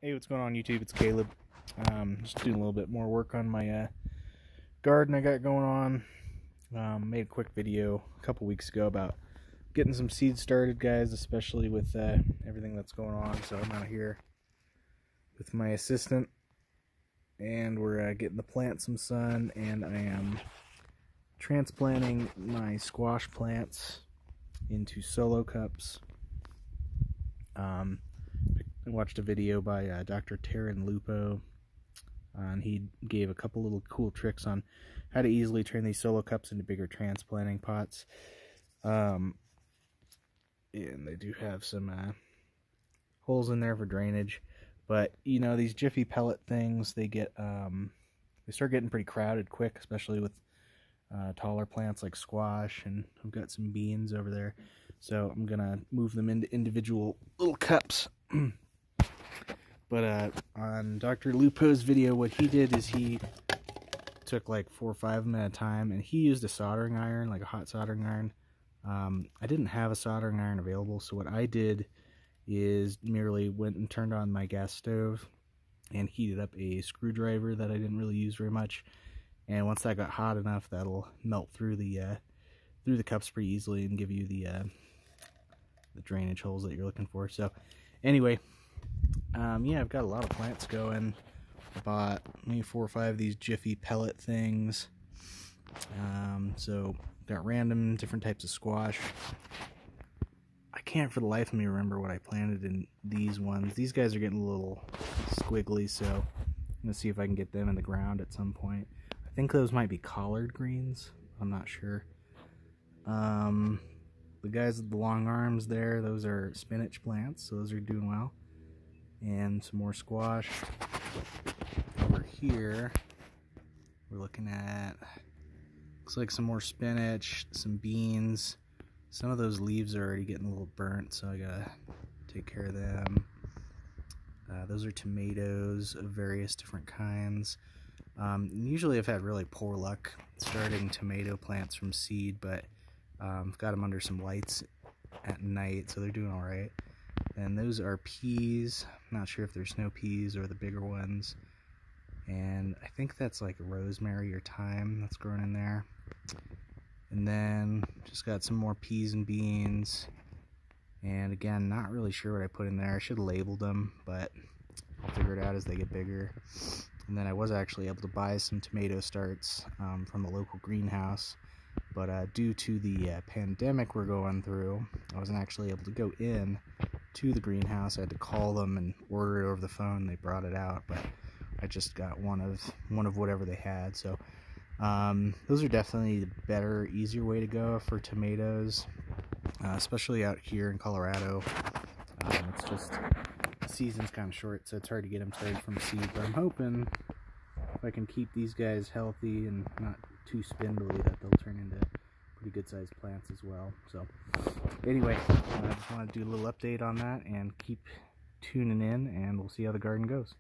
Hey, what's going on YouTube? It's Caleb. Just doing a little bit more work on my garden I got going on. Made a quick video a couple weeks ago about getting some seeds started, guys, especially with everything that's going on. So I'm out here with my assistant, and we're getting the plants some sun, and I am transplanting my squash plants into solo cups. I watched a video by Dr. Taryn Lupo, and he gave a couple little cool tricks on how to easily turn these solo cups into bigger transplanting pots. And they do have some holes in there for drainage, but you know, these Jiffy pellet things, they start getting pretty crowded quick, especially with taller plants like squash, and I've got some beans over there, so I'm gonna move them into individual little cups. But on Dr. Lupo's video, what he did is he took like 4 or 5 of them at a time, and he used a soldering iron, like a hot soldering iron. I didn't have a soldering iron available, so what I did is merely went and turned on my gas stove and heated up a screwdriver that I didn't really use very much. And once that got hot enough, that'll melt through the cups pretty easily and give you the drainage holes that you're looking for. So anyway, yeah, I've got a lot of plants going. I bought maybe 4 or 5 of these Jiffy pellet things. So got random different types of squash. I can't for the life of me remember what I planted in these ones. These guys are getting a little squiggly, so I'm gonna see if I can get them in the ground at some point. I think those might be collard greens. I'm not sure. The guys with the long arms there, those are spinach plants, so those are doing well. And some more squash. Over here, we're looking at, looks like some more spinach, some beans. Some of those leaves are already getting a little burnt, so I gotta take care of them. Those are tomatoes of various different kinds. Usually I've had really poor luck starting tomato plants from seed, but I've got them under some lights at night, so they're doing all right. And those are peas. I'm not sure if they're snow peas or the bigger ones. And I think that's like rosemary or thyme that's growing in there. And then just got some more peas and beans. And again, not really sure what I put in there. I should have labeled them, but I'll figure it out as they get bigger. And then I was actually able to buy some tomato starts from the local greenhouse. But due to the pandemic we're going through, I wasn't actually able to go in to the greenhouse. I had to call them and order it over the phone. They brought it out, but I just got one of whatever they had. So those are definitely the better, easier way to go for tomatoes, especially out here in Colorado. It's just, the season's kind of short, so it's hard to get them started from seed. But I'm hoping if I can keep these guys healthy and not too spindly, that they'll turn into pretty good sized plants as well. So anyway, I just want to do a little update on that and keep tuning in, and we'll see how the garden goes.